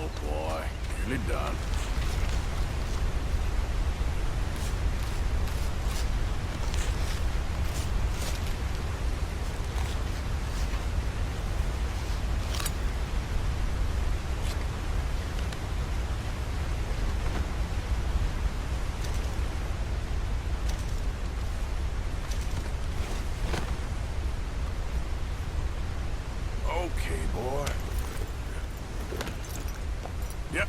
Oh boy, nearly done. Okay, boy. Yep.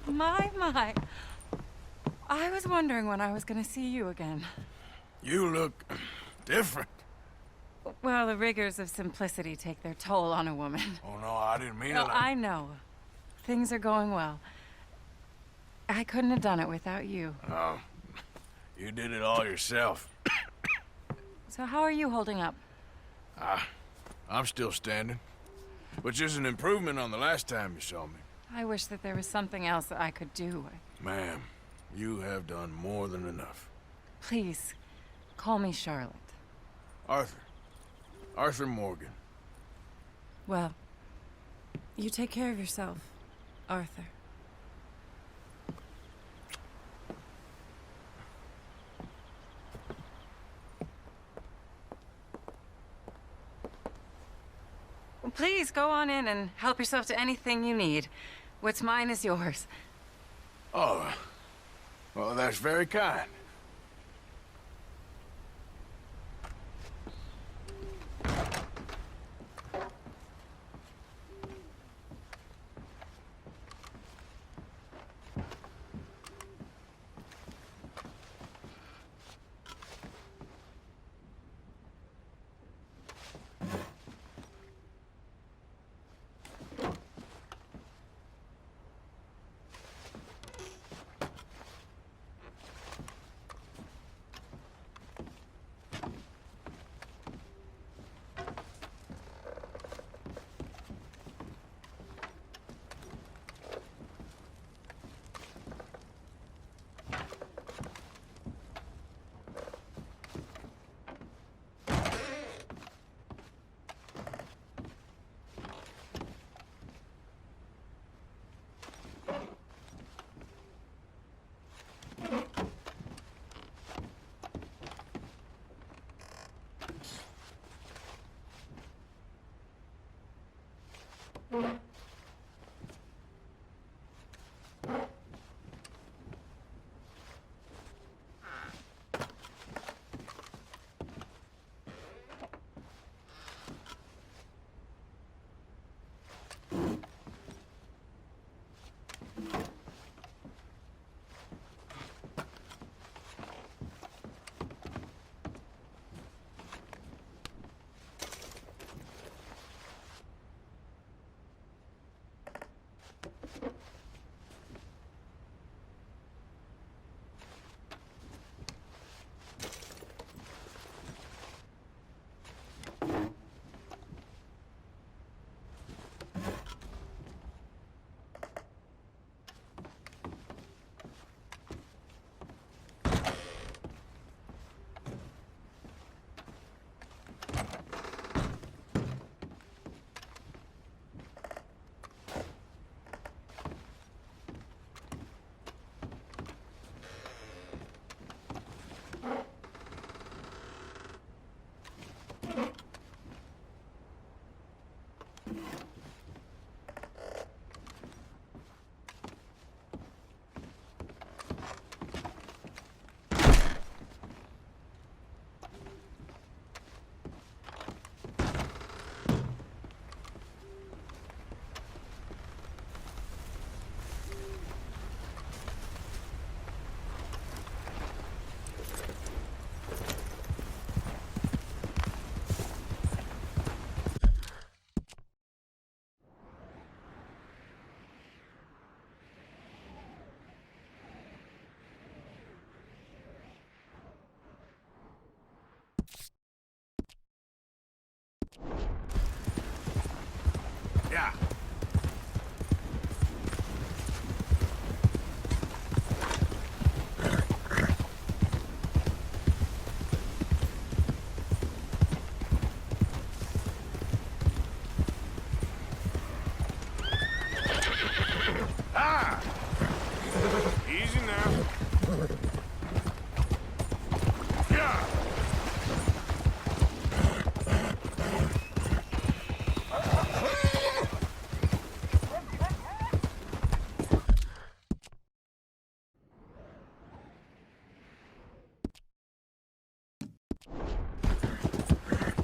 My. I was wondering when I was gonna see you again. You look different. Well, the rigors of simplicity take their toll on a woman. Oh no, I didn't mean No, it. I know. Things are going well. I couldn't have done it without you. Oh, you did it all yourself. So how are you holding up? I'm still standing, which is an improvement on the last time you saw me. I wish that there was something else that I could do. Ma'am, you have done more than enough. Please, call me Charlotte. Arthur. Arthur Morgan. Well, you take care of yourself, Arthur. Well, please go on in and help yourself to anything you need. What's mine is yours. Oh, well, that's very kind.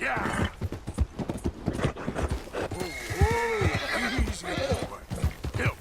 Yeah. Whoa, easy, boy. Help.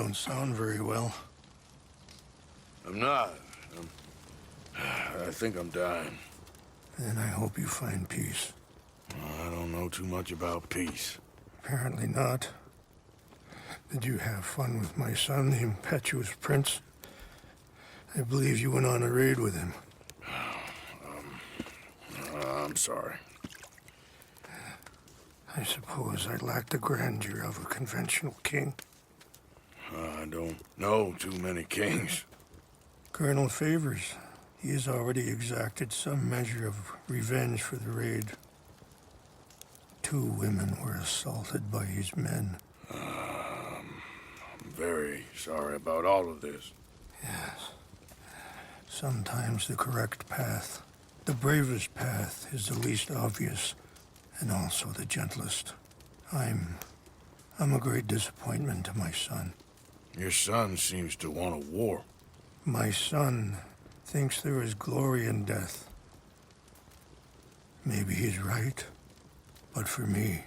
don't sound very well. I'm not. I think I'm dying. Then I hope you find peace. I don't know too much about peace. Apparently not. Did you have fun with my son, the impetuous prince? I believe you went on a raid with him. I'm sorry. I suppose I lack the grandeur of a conventional king. I don't know too many kings. Colonel Favors, he has already exacted some measure of revenge for the raid. 2 women were assaulted by his men. I'm very sorry about all of this. Yes. Sometimes the correct path, the bravest path, is the least obvious, and also the gentlest. I'm a great disappointment to my son. Your son seems to want a war. My son thinks there is glory in death. Maybe he's right, but for me,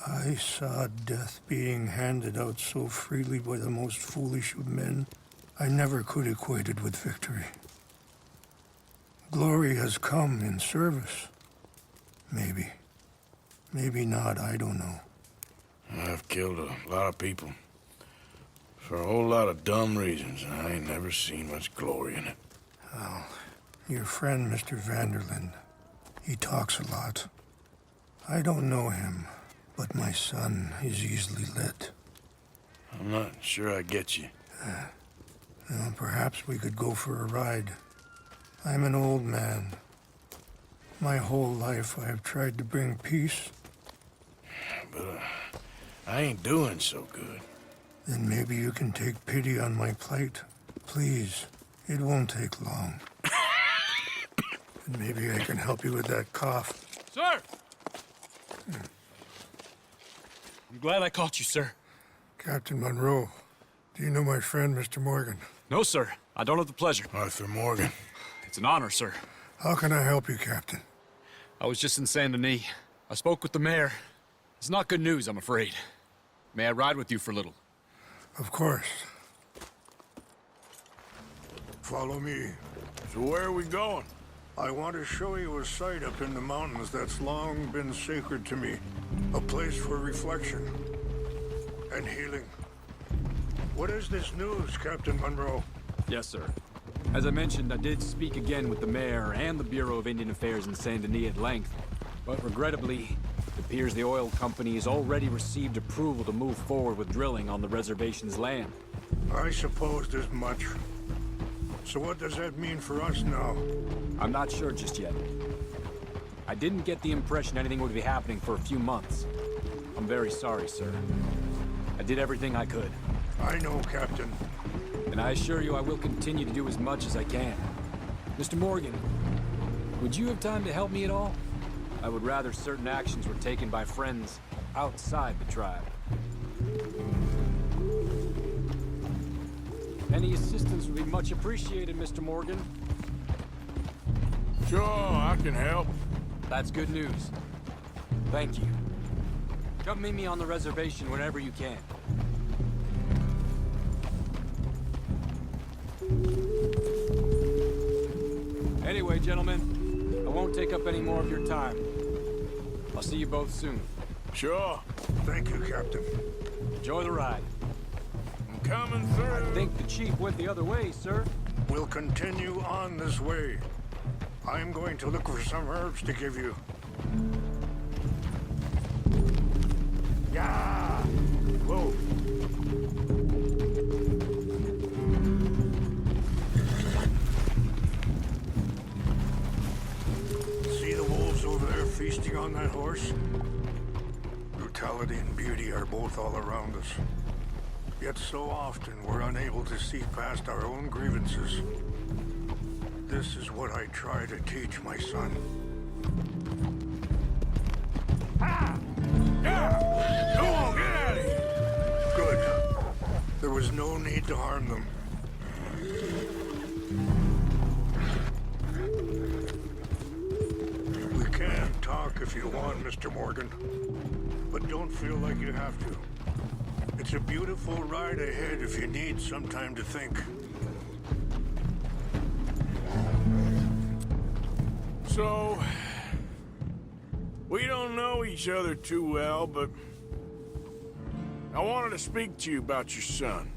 I saw death being handed out so freely by the most foolish of men, I never could equate it with victory. Glory has come in service. Maybe. Maybe not, I don't know. I've killed a lot of people. For a whole lot of dumb reasons, and I ain't never seen much glory in it. Well, your friend, Mr. Vanderlyn, he talks a lot. I don't know him, but my son is easily led. I'm not sure I get you. Well, perhaps we could go for a ride. I'm an old man. My whole life I have tried to bring peace. But I ain't doing so good. Then maybe you can take pity on my plight. Please, it won't take long. And maybe I can help you with that cough. Sir! I'm glad I caught you, sir. Captain Monroe, do you know my friend, Mr. Morgan? No, sir. I don't have the pleasure. Arthur Morgan. It's an honor, sir. How can I help you, Captain? I was just in Saint Denis. I spoke with the mayor. It's not good news, I'm afraid. May I ride with you for a little? Of course. Follow me. So where are we going? I want to show you a site up in the mountains that's long been sacred to me. A place for reflection and healing. What is this news, Captain Monroe? Yes, sir. As I mentioned, I did speak again with the mayor and the Bureau of Indian Affairs in Saint Denis at length. But regrettably, it appears the oil company has already received approval to move forward with drilling on the reservation's land. I supposed as much. So what does that mean for us now? I'm not sure just yet. I didn't get the impression anything would be happening for a few months. I'm very sorry, sir. I did everything I could. I know, Captain. And I assure you I will continue to do as much as I can. Mr. Morgan, would you have time to help me at all? I would rather certain actions were taken by friends outside the tribe. Any assistance would be much appreciated, Mr. Morgan. Sure, I can help. That's good news. Thank you. Come meet me on the reservation whenever you can. Anyway, gentlemen, I won't take up any more of your time. I'll see you both soon. Sure. Thank you, Captain. Enjoy the ride. I'm coming through. I think the chief went the other way, sir. We'll continue on this way. I'm going to look for some herbs to give you. Yeah! Whoa! See the wolves over there feasting on that horse? Brutality and beauty are both all around us. Yet so often we're unable to see past our own grievances. This is what I try to teach my son. Yeah! Go on, get out of here! Good. There was no need to harm them. We can talk if you want, Mr. Morgan. But don't feel like you have to. It's a beautiful ride ahead if you need some time to think. So, we don't know each other too well, but I wanted to speak to you about your son.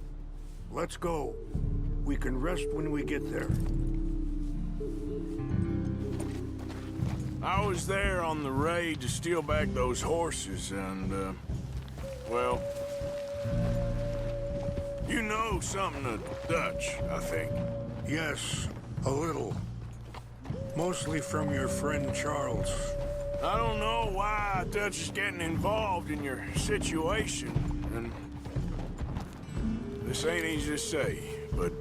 Let's go. We can rest when we get there. I was there on the raid to steal back those horses, and, well, you know something of Dutch, I think. Yes, a little. Mostly from your friend Charles. I don't know why Dutch is getting involved in your situation, and this ain't easy to say, but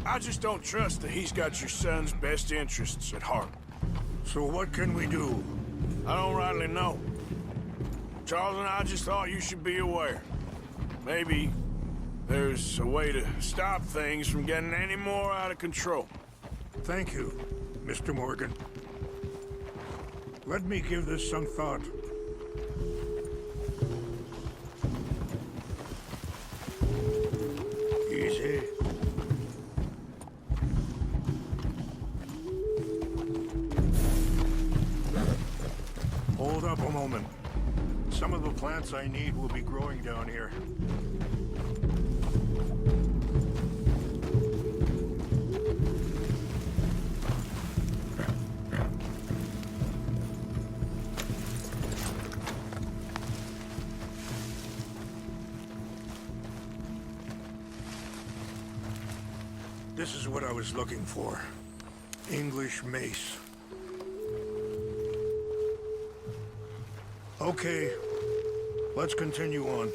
I just don't trust that he's got your son's best interests at heart. So what can we do? I don't rightly know. Charles and I just thought you should be aware. Maybe there's a way to stop things from getting any more out of control. Thank you, Mr. Morgan. Let me give this some thought. Easy. Hold up a moment. Some of the plants I need will be growing down here. This is what I was looking for. English mace. Okay, let's continue on.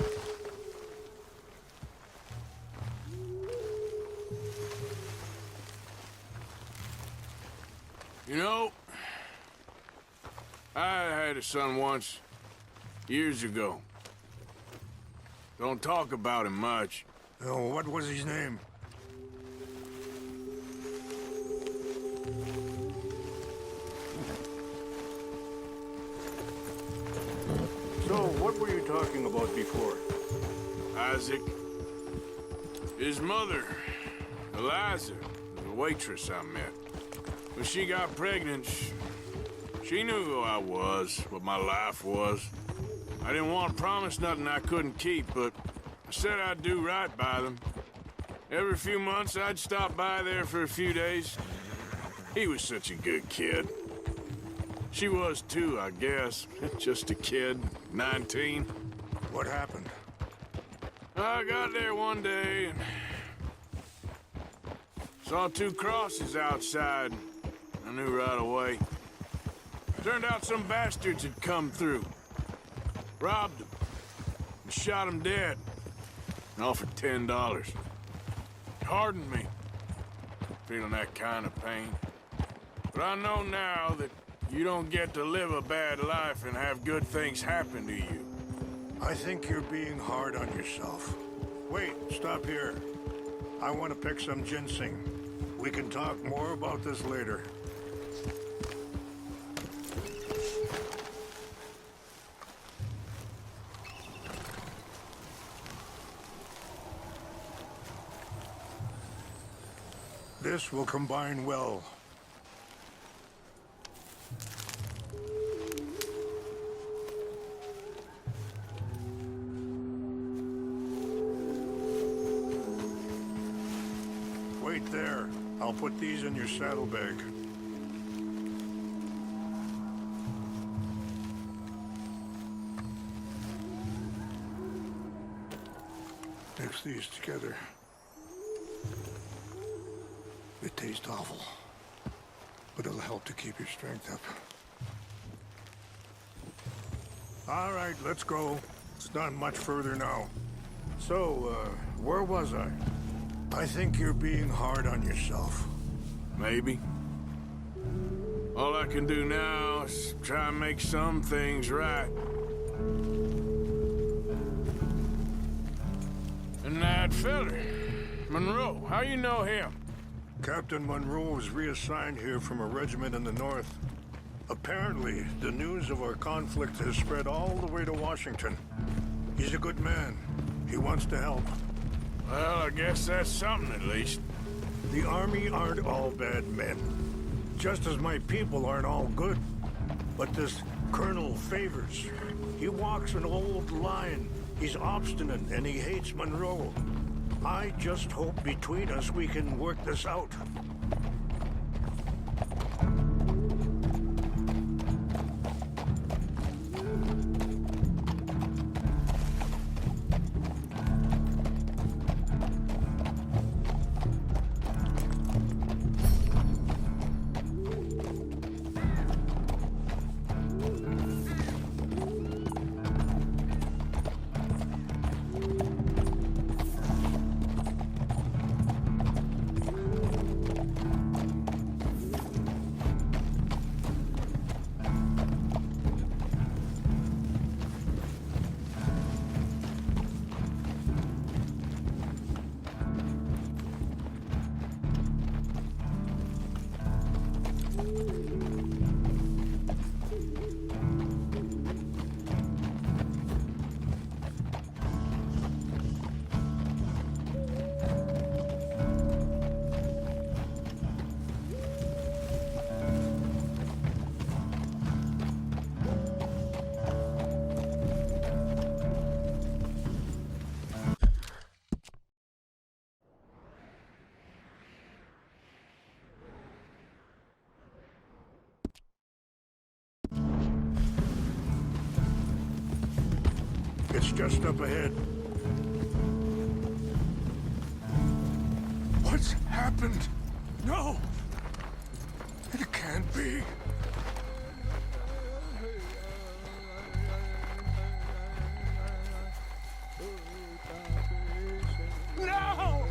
You know, I had a son once, years ago. Don't talk about him much. Oh, what was his name? So, what were you talking about before? Isaac. His mother, Eliza, the waitress I met. When she got pregnant, she knew who I was, what my life was. I didn't want to promise nothing I couldn't keep, but I said I'd do right by them. Every few months, I'd stop by there for a few days. He was such a good kid. She was too, I guess. Just a kid, 19. What happened? I got there one day and saw two crosses outside. I knew right away. Turned out some bastards had come through. Robbed them. And shot them dead. And offered $10. It hardened me. Feeling that kind of pain. But I know now that you don't get to live a bad life and have good things happen to you. I think you're being hard on yourself. Wait, stop here. I want to pick some ginseng. We can talk more about this later. This will combine well. Wait there. I'll put these in your saddlebag. Mix these together. They taste awful, but it'll help to keep your strength up. All right, let's go. It's not much further now. So, where was I? I think you're being hard on yourself. Maybe. All I can do now is try and make some things right. And that feller, Monroe, how you know him? Captain Monroe was reassigned here from a regiment in the north. Apparently, the news of our conflict has spread all the way to Washington. He's a good man. He wants to help. Well, I guess that's something at least. The army aren't all bad men. Just as my people aren't all good. But this Colonel Favors, he walks an old line. He's obstinate and he hates Monroe. I just hope between us we can work this out. It's just up ahead. What's happened? No! It can't be. No!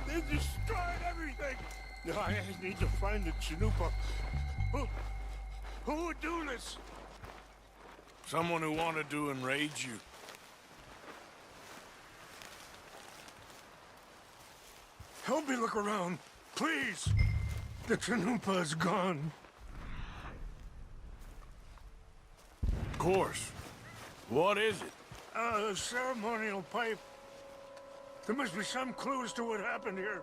They destroyed everything! No, I need to find the Chanupa. Who would do this? Someone who wanted to enrage you. Help me look around, please. The Chanupa is gone. Of course. What is it? A ceremonial pipe. There must be some clues to what happened here.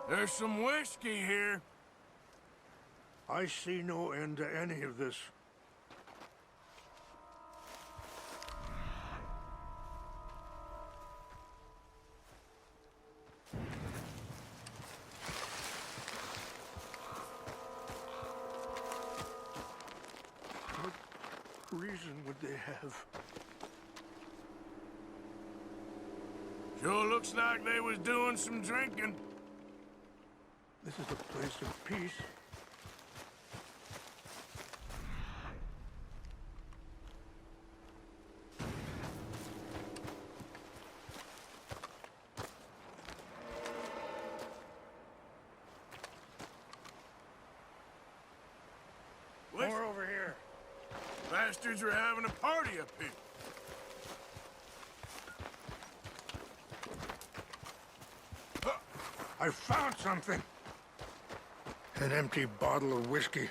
There's some whiskey here. I see no end to any of this. What reason would they have? Sure looks like they was doing some drinking. This is a place of peace. More over here. Bastards are having a party up here. I found something. An empty bottle of whiskey.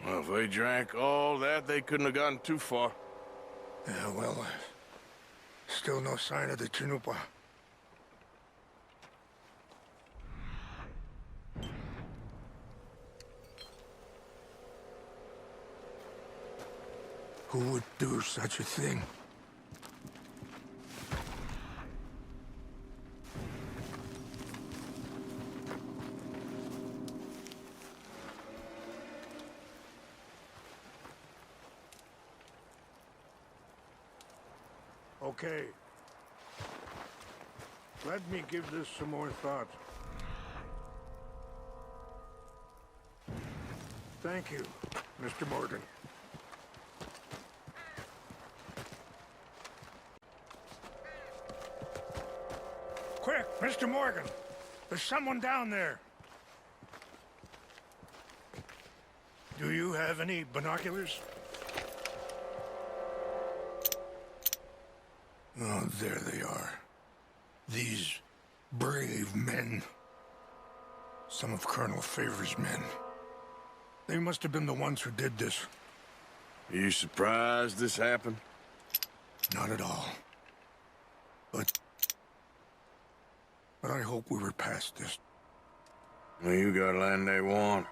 Well, if they drank all that, they couldn't have gotten too far. Yeah, well, still no sign of the Chanupa. Who would do such a thing? Okay. Let me give this some more thought. Thank you, Mr. Morgan. Quick, Mr. Morgan! There's someone down there. Do you have any binoculars? Oh, there they are. These brave men. Some of Colonel Favors' men. They must have been the ones who did this. Are you surprised this happened? Not at all. But I hope we were past this. Well, you got land they want.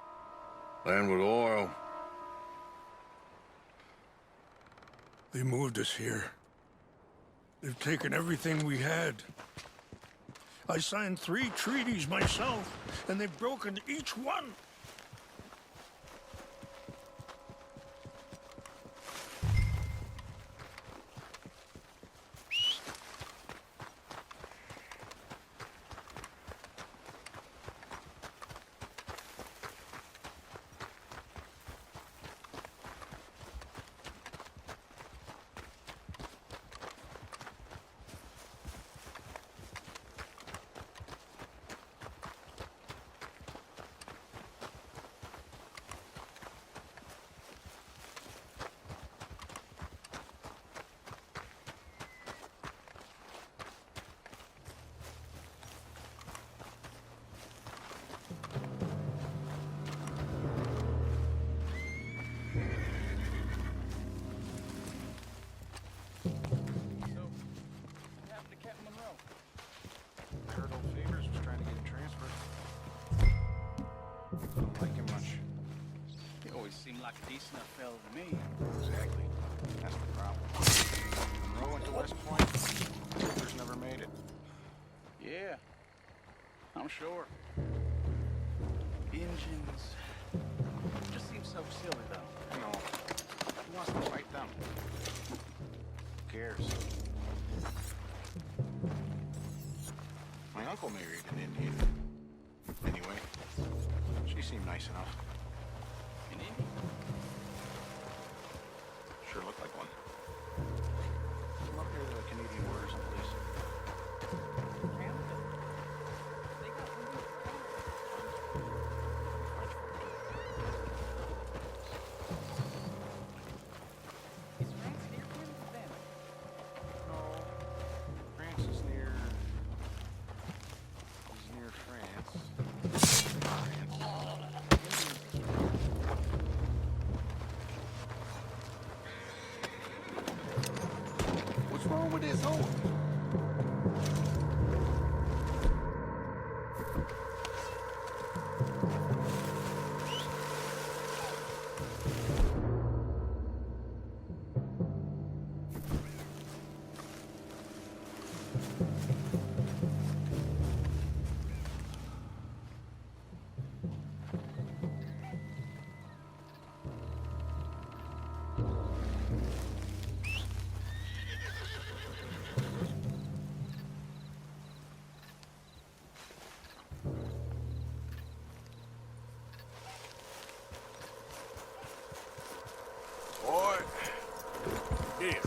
Land with oil. They moved us here. They've taken everything we had. I signed 3 treaties myself, and they've broken each one. Seemed like a decent enough fellow to me. Exactly. That's the problem. Monroe went to West Point. Troopers never made it. Yeah, I'm sure. Engines. Just seems so silly, though. You know, who wants to fight them? Who cares? My uncle married an Indian. Anyway, she seemed nice enough. An Indian? Sure looked like one. I'm up near the Canadian border someplace. Canada? They got Indian Is France near Canada then? No. France is near... France. What's wrong with this horse? Boy, here.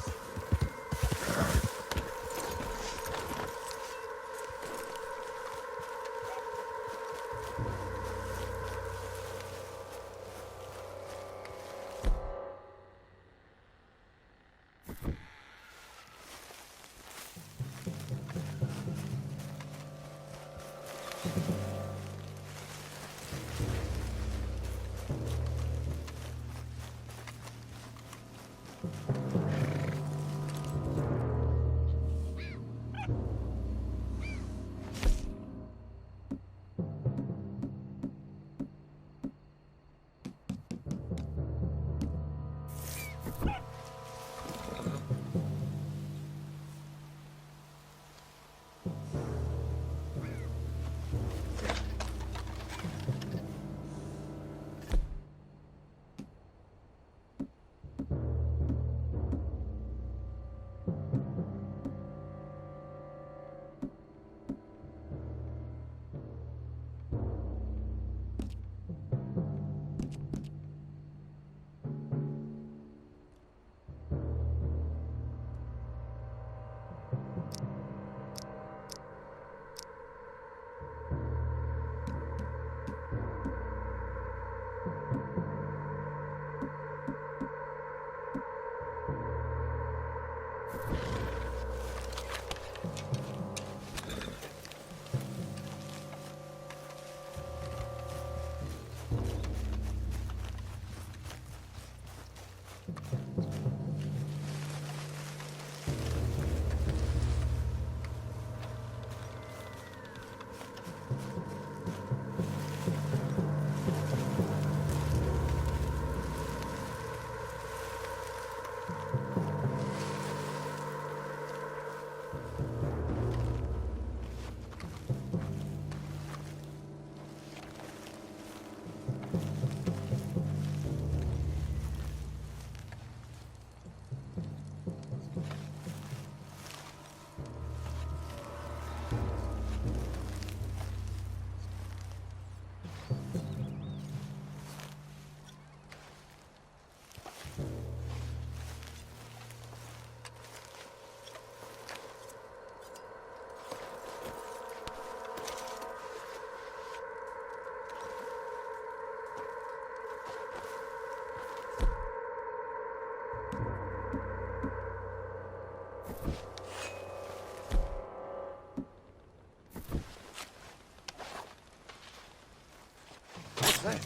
that?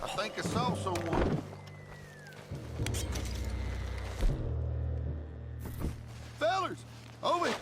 I think I saw someone. Fellers! Over!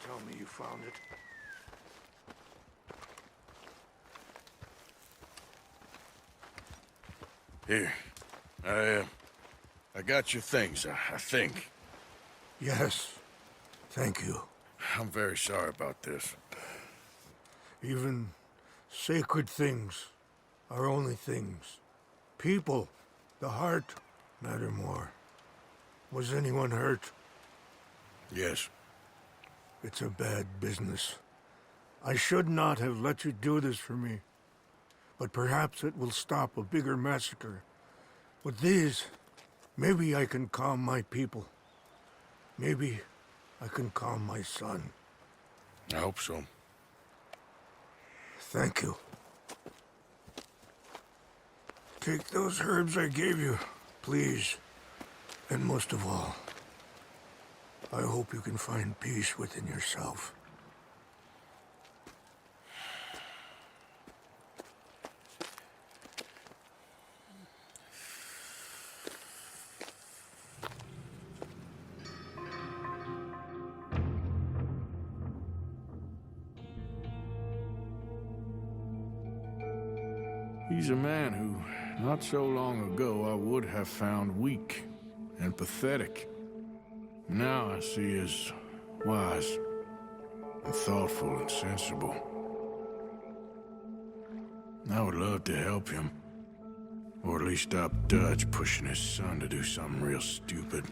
tell me you found it. Here. I got your things, I think. Yes. Thank you. I'm very sorry about this. Even sacred things are only things. People, the heart, matter more. Was anyone hurt? Yes. It's a bad business. I should not have let you do this for me. But perhaps it will stop a bigger massacre. With these, maybe I can calm my people. Maybe I can calm my son. I hope so. Thank you. Take those herbs I gave you, please. And most of all, I hope you can find peace within yourself. He's a man who, not so long ago, I would have found weak and pathetic. Now I see as wise and thoughtful and sensible. I would love to help him, or at least stop Dutch pushing his son to do something real stupid.